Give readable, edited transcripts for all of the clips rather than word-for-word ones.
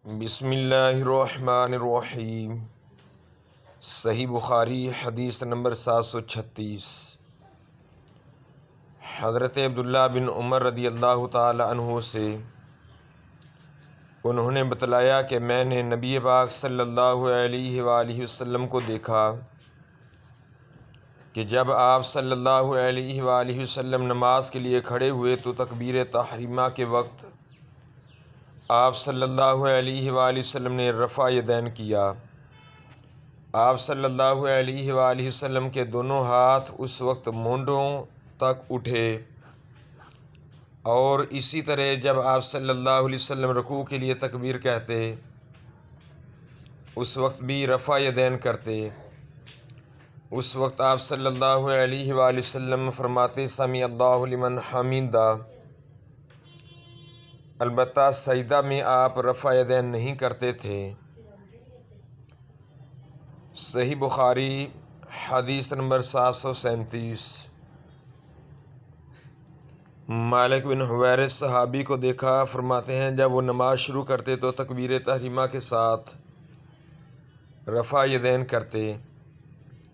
بسم اللہ الرحمن الرحیم۔ صحیح بخاری حدیث نمبر 736۔ حضرت عبداللہ بن عمر رضی اللہ تعالی عنہ سے انہوں نے بتلایا کہ میں نے نبی پاک صلی اللہ علیہ وآلہ وسلم کو دیکھا کہ جب آپ صلی اللہ علیہ وآلہ وسلم نماز کے لیے کھڑے ہوئے تو تکبیر تحریمہ کے وقت آپ صلی اللہ علیہ وآلہ وسلم نے رفع یدین کیا۔ آپ صلی اللہ علیہ وآلہ وسلم کے دونوں ہاتھ اس وقت مونڈوں تک اٹھے، اور اسی طرح جب آپ صلی اللہ علیہ وسلم رکوع کے لیے تکبیر کہتے اس وقت بھی رفع یدین کرتے۔ اس وقت آپ صلی اللہ علیہ وآلہ وسلم فرماتے سمیع اللہ لمن حمیدہ، البتہ سجدہ میں آپ رفع یدین نہیں کرتے تھے۔ صحیح بخاری حدیث نمبر 737۔ مالک بن حویرث صحابی کو دیکھا، فرماتے ہیں جب وہ نماز شروع کرتے تو تکبیر تحریمہ کے ساتھ رفع یدین کرتے،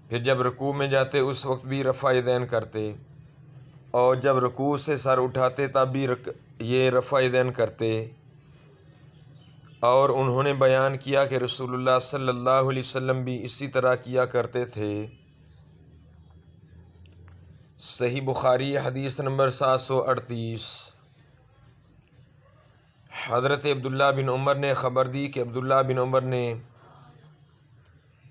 پھر جب رکوع میں جاتے اس وقت بھی رفع یدین کرتے، اور جب رکوع سے سر اٹھاتے تب بھی یہ رفع یدین کرتے۔ اور انہوں نے بیان کیا کہ رسول اللہ صلی اللہ علیہ وسلم بھی اسی طرح کیا کرتے تھے۔ صحیح بخاری حدیث نمبر 738۔ حضرت عبداللہ بن عمر نے خبر دی کہ عبداللہ بن عمر نے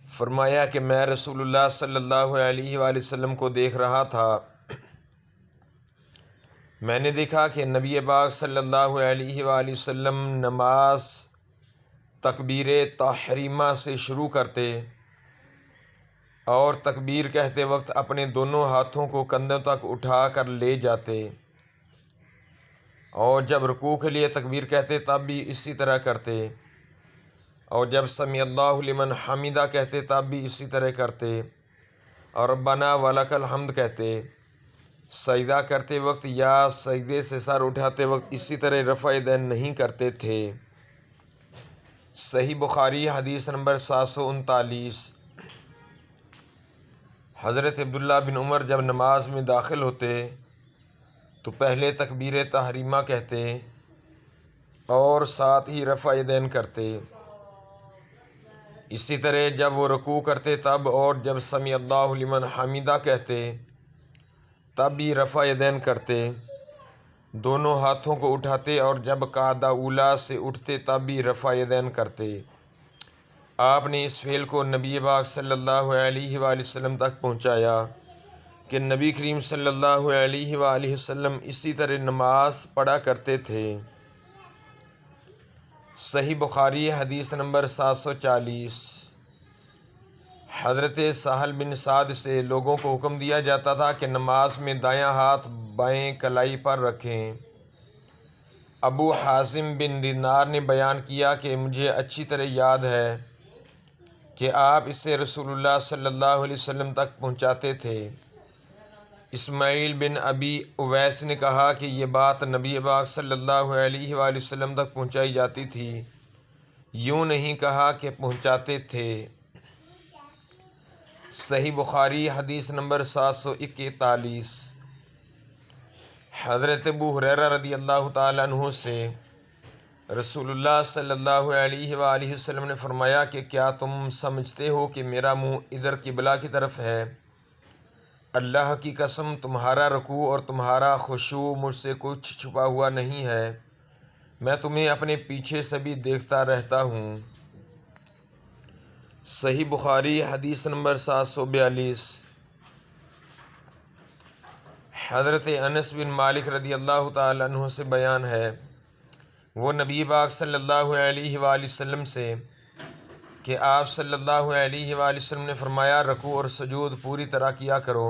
فرمایا کہ میں رسول اللہ صلی اللہ علیہ وآلہ وسلم کو دیکھ رہا تھا، میں نے دیکھا کہ نبی پاک صلی اللہ علیہ وآلہ وسلم نماز تکبیر تحریمہ سے شروع کرتے اور تکبیر کہتے وقت اپنے دونوں ہاتھوں کو کندھوں تک اٹھا کر لے جاتے، اور جب رکوع کے لیے تکبیر کہتے تب بھی اسی طرح کرتے، اور جب سمیع اللہ لمن حمیدہ کہتے تب بھی اسی طرح کرتے، اور ربنا ولک الحمد کہتے۔ سجدہ کرتے وقت یا سجدے سے سر اٹھاتے وقت اسی طرح رفع یدین نہیں کرتے تھے۔ صحیح بخاری حدیث نمبر 739۔ حضرت عبداللہ بن عمر جب نماز میں داخل ہوتے تو پہلے تکبیر تحریمہ کہتے اور ساتھ ہی رفع یدین کرتے، اسی طرح جب وہ رکوع کرتے تب، اور جب سمیع اللہ لمن حمیدہ کہتے تب بھی رفع یدین کرتے، دونوں ہاتھوں کو اٹھاتے، اور جب قعدہ اولیٰ سے اٹھتے تب بھی رفع یدین کرتے۔ آپ نے اس فعل کو نبی پاک صلی اللہ علیہ وآلہ وسلم تک پہنچایا کہ نبی کریم صلی اللہ علیہ وآلہ وسلم اسی طرح نماز پڑھا کرتے تھے۔ صحیح بخاری حدیث نمبر 740۔ حضرت سہل بن سعد سے لوگوں کو حکم دیا جاتا تھا کہ نماز میں دایاں ہاتھ بائیں کلائی پر رکھیں۔ ابو حازم بن دینار نے بیان کیا کہ مجھے اچھی طرح یاد ہے کہ آپ اسے رسول اللہ صلی اللہ علیہ وسلم تک پہنچاتے تھے۔ اسماعیل بن ابی اویس نے کہا کہ یہ بات نبی پاک صلی اللہ علیہ وآلہ وسلم تک پہنچائی جاتی تھی، یوں نہیں کہا کہ پہنچاتے تھے۔ صحیح بخاری حدیث نمبر 741۔ حضرت ابو ہریرہ رضی اللہ تعالیٰ عنہ سے رسول اللہ صلی اللہ علیہ وآلہ وسلم نے فرمایا کہ کیا تم سمجھتے ہو کہ میرا منہ ادھر قبلہ کی طرف ہے؟ اللہ کی قسم تمہارا رکوع اور تمہارا خشوع مجھ سے کچھ چھپا ہوا نہیں ہے، میں تمہیں اپنے پیچھے سے بھی دیکھتا رہتا ہوں۔ صحیح بخاری حدیث نمبر 742۔ حضرت انس بن مالک رضی اللہ تعالیٰ عنہ سے بیان ہے، وہ نبی پاک صلی اللہ علیہ وآلہ وسلم سے کہ آپ صلی اللہ علیہ وآلہ وسلم نے فرمایا رکوع اور سجود پوری طرح کیا کرو،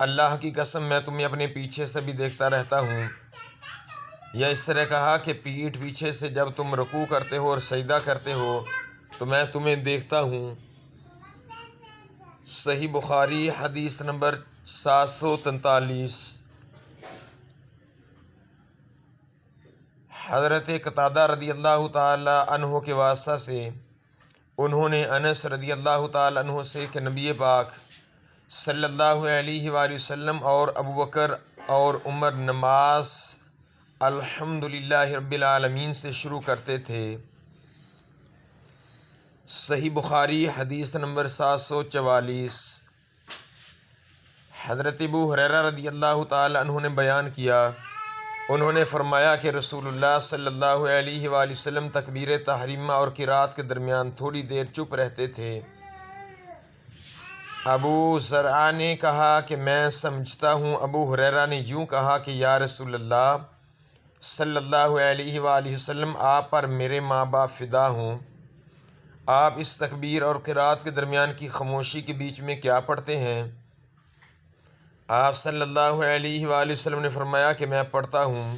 اللہ کی قسم میں تمہیں اپنے پیچھے سے بھی دیکھتا رہتا ہوں، یا اس طرح کہا کہ پیٹھ پیچھے سے جب تم رکوع کرتے ہو اور سجدہ کرتے ہو تو میں تمہیں دیکھتا ہوں۔ صحیح بخاری حدیث نمبر 743۔ حضرت قتادہ رضی اللہ تعالی عنہ کے واسطہ سے انہوں نے انس رضی اللہ تعالی عنہ سے کہ نبی پاک صلی اللہ علیہ وآلہ وسلم اور ابو بکر اور عمر نماز الحمدللہ رب العالمین سے شروع کرتے تھے۔ صحیح بخاری حدیث نمبر 744۔ حضرت ابو ہریرہ رضی اللہ تعالی عنہ نے بیان کیا، انہوں نے فرمایا کہ رسول اللہ صلی اللہ علیہ وآلہ وسلم تکبیر تحریمہ اور قرات کے درمیان تھوڑی دیر چپ رہتے تھے۔ ابو زرعہ نے کہا کہ میں سمجھتا ہوں ابو ہریرہ نے یوں کہا کہ یا رسول اللہ صلی اللہ علیہ وآلہ وسلم، آپ پر میرے ماں باپ فدا ہوں، آپ اس تکبیر اور قرات کے درمیان کی خاموشی کے بیچ میں کیا پڑھتے ہیں؟ آپ صلی اللہ علیہ وآلہ وسلم نے فرمایا کہ میں پڑھتا ہوں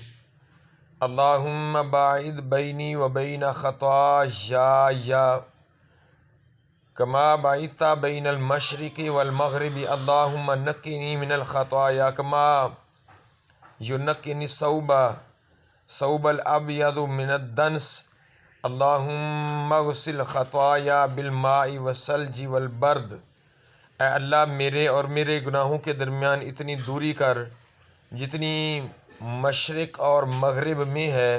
اللہم باعد بینی و بین خطایا کما باعدت بین المشرق والمغرب، اللہم نقنی من الخطایا کما ینقی ثوب الابیض من الدنس، اللہم اغسل خطایا بالماء والثلج والبرد۔ اے اللہ میرے اور میرے گناہوں کے درمیان اتنی دوری کر جتنی مشرق اور مغرب میں ہے۔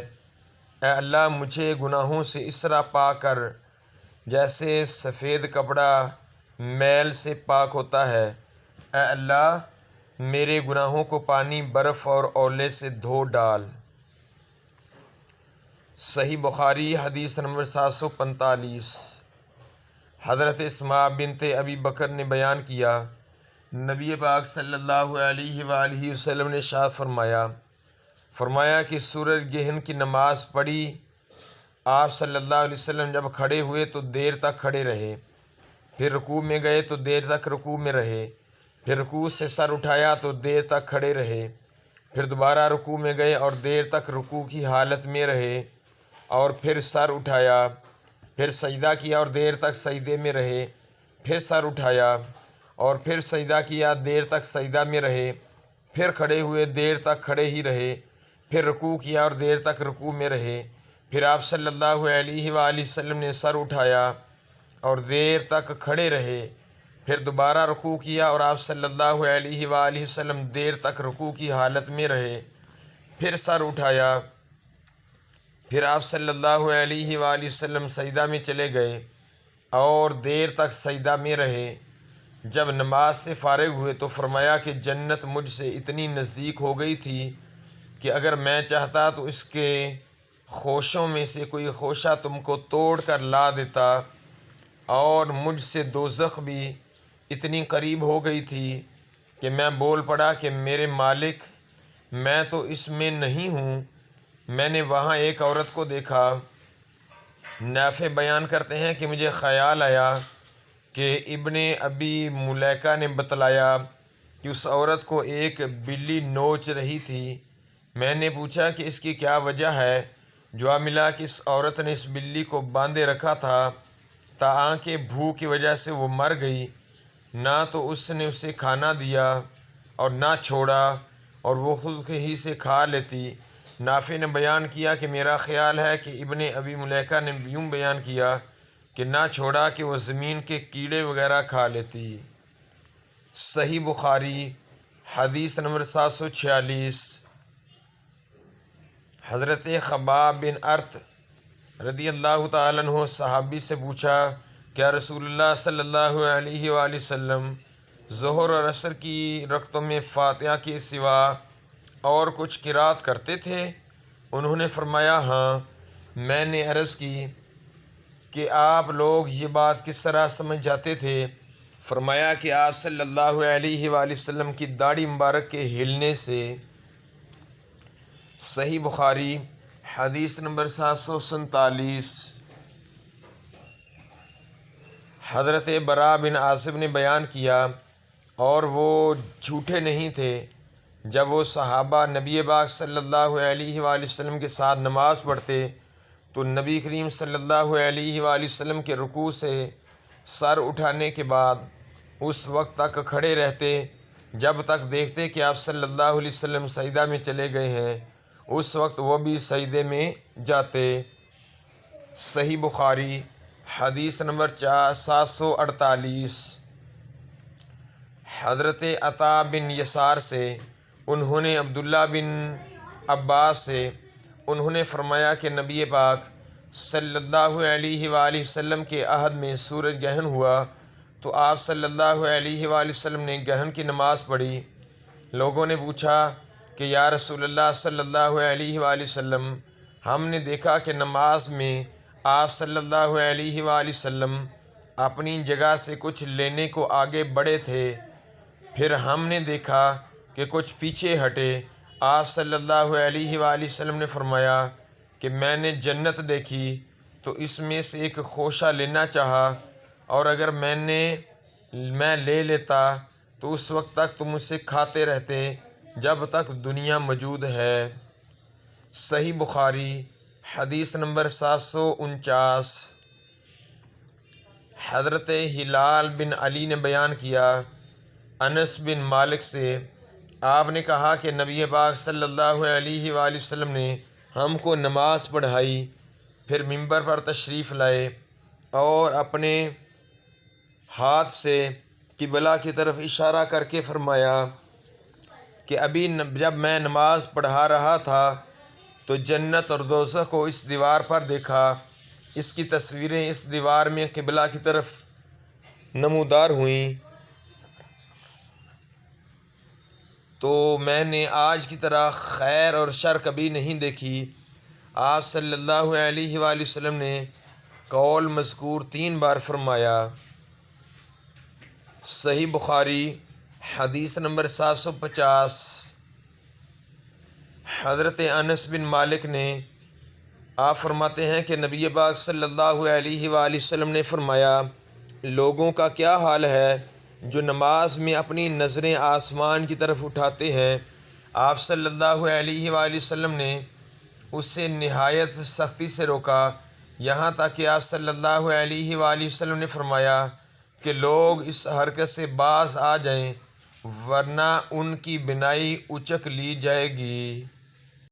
اے اللہ مجھے گناہوں سے اس طرح پاک کر جیسے سفید کپڑا میل سے پاک ہوتا ہے۔ اے اللہ میرے گناہوں کو پانی، برف اور اولے سے دھو ڈال۔ صحیح بخاری حدیث نمبر 745۔ حضرت اسماء بنت ابی بکر نے بیان کیا، نبی پاک صلی اللہ علیہ وآلہ وسلم نے ارشاد فرمایا کہ سورج گرہن کی نماز پڑھی، آپ صلی اللہ علیہ وسلم جب کھڑے ہوئے تو دیر تک کھڑے رہے، پھر رکوع میں گئے تو دیر تک رکوع میں رہے، پھر رکوع سے سر اٹھایا تو دیر تک کھڑے رہے، پھر دوبارہ رکوع میں گئے اور دیر تک رکوع کی حالت میں رہے، اور پھر سر اٹھایا، پھر سجدہ کیا اور دیر تک سجدے میں رہے، پھر سر اٹھایا اور پھر سجدہ کیا، دیر تک سجدہ میں رہے، پھر کھڑے ہوئے، دیر تک کھڑے ہی رہے، پھر رکوع کیا اور دیر تک رکوع میں رہے، پھر آپ صلی اللہ علیہ وآلہ وسلم نے سر اٹھایا اور دیر تک کھڑے رہے، پھر دوبارہ رکوع کیا اور آپ صلی اللہ علیہ وآلہ وسلم دیر تک رکوع کی حالت میں رہے، پھر سر اٹھایا، پھر آپ صلی اللہ علیہ وآلہ وسلم سجدہ میں چلے گئے اور دیر تک سجدہ میں رہے۔ جب نماز سے فارغ ہوئے تو فرمایا کہ جنت مجھ سے اتنی نزدیک ہو گئی تھی کہ اگر میں چاہتا تو اس کے خوشوں میں سے کوئی خوشہ تم کو توڑ کر لا دیتا، اور مجھ سے دوزخ بھی اتنی قریب ہو گئی تھی کہ میں بول پڑا کہ میرے مالک میں تو اس میں نہیں ہوں۔ میں نے وہاں ایک عورت کو دیکھا، نافع بیان کرتے ہیں کہ مجھے خیال آیا کہ ابن ابی ملیکہ نے بتلایا کہ اس عورت کو ایک بلی نوچ رہی تھی۔ میں نے پوچھا کہ اس کی کیا وجہ ہے؟ جواب ملا کہ اس عورت نے اس بلی کو باندھے رکھا تھا تاکہ بھوک کی وجہ سے وہ مر گئی، نہ تو اس نے اسے کھانا دیا اور نہ چھوڑا، اور وہ خود ہی سے کھا لیتی۔ نافع نے بیان کیا کہ میرا خیال ہے کہ ابن ابی ملیکہ نے یوں بیان کیا کہ نہ چھوڑا کہ وہ زمین کے کیڑے وغیرہ کھا لیتی۔ صحیح بخاری حدیث نمبر 746۔ حضرت خباب بن ارت رضی اللہ تعالیٰ عنہ صحابی سے پوچھا، کیا رسول اللہ صلی اللہ علیہ وآلہ وسلم ظہر اور عصر کی رکعتوں میں فاتحہ کے سوا اور کچھ قرات کرتے تھے؟ انہوں نے فرمایا ہاں۔ میں نے عرض کی کہ آپ لوگ یہ بات کس طرح سمجھ جاتے تھے؟ فرمایا کہ آپ صلی اللہ علیہ وآلہ وسلم کی داڑھی مبارک کے ہلنے سے۔ صحیح بخاری حدیث نمبر 747۔ حضرت براء بن عازب نے بیان کیا، اور وہ جھوٹے نہیں تھے، جب وہ صحابہ نبی پاک صلی اللہ علیہ وآلہ وسلم کے ساتھ نماز پڑھتے تو نبی کریم صلی اللہ علیہ وآلہ وسلم کے رکوع سے سر اٹھانے کے بعد اس وقت تک کھڑے رہتے جب تک دیکھتے کہ آپ صلی اللہ علیہ وسلم سجدہ میں چلے گئے ہیں۔ اس وقت وہ بھی سجدے میں جاتے۔ صحیح بخاری حدیث نمبر 748۔ حضرت عطا بن یسار سے انہوں نے عبداللہ بن عباس سے انہوں نے فرمایا کہ نبی پاک صلی اللہ علیہ وآلہ وسلم کے عہد میں سورج گرہن ہوا تو آپ صلی اللہ علیہ وآلہ وسلم نے گرہن کی نماز پڑھی۔ لوگوں نے پوچھا کہ یا رسول اللہ صلی اللہ علیہ وآلہ وسلم، ہم نے دیکھا کہ نماز میں آپ صلی اللہ علیہ وآلہ وسلم اپنی جگہ سے کچھ لینے کو آگے بڑھے تھے، پھر ہم نے دیکھا کہ کچھ پیچھے ہٹے۔ آپ صلی اللہ علیہ وآلہ وسلم نے فرمایا کہ میں نے جنت دیکھی تو اس میں سے ایک خوشہ لینا چاہا، اور اگر میں لے لیتا تو اس وقت تک تم اسے کھاتے رہتے جب تک دنیا موجود ہے۔ صحیح بخاری حدیث نمبر 749۔ حضرت ہلال بن علی نے بیان کیا انس بن مالک سے، آپ نے کہا کہ نبی پاک صلی اللہ علیہ وآلہ وسلم نے ہم کو نماز پڑھائی، پھر ممبر پر تشریف لائے اور اپنے ہاتھ سے قبلہ کی طرف اشارہ کر کے فرمایا کہ ابھی جب میں نماز پڑھا رہا تھا تو جنت اور دوزخ کو اس دیوار پر دیکھا، اس کی تصویریں اس دیوار میں قبلہ کی طرف نمودار ہوئیں، تو میں نے آج کی طرح خیر اور شر کبھی نہیں دیکھی۔ آپ صلی اللہ علیہ وآلہ وسلم نے قول مذکور 3 بار فرمایا۔ صحیح بخاری حدیث نمبر 750۔ حضرت انس بن مالک نے آپ فرماتے ہیں کہ نبی پاک صلی اللہ علیہ وآلہ وسلم نے فرمایا، لوگوں کا کیا حال ہے جو نماز میں اپنی نظریں آسمان کی طرف اٹھاتے ہیں۔ آپ صلی اللہ علیہ وآلہ وسلم نے اس سے نہایت سختی سے روکا، یہاں تک کہ آپ صلی اللہ علیہ وآلہ وسلم نے فرمایا کہ لوگ اس حرکت سے باز آ جائیں ورنہ ان کی بینائی اچک لی جائے گی۔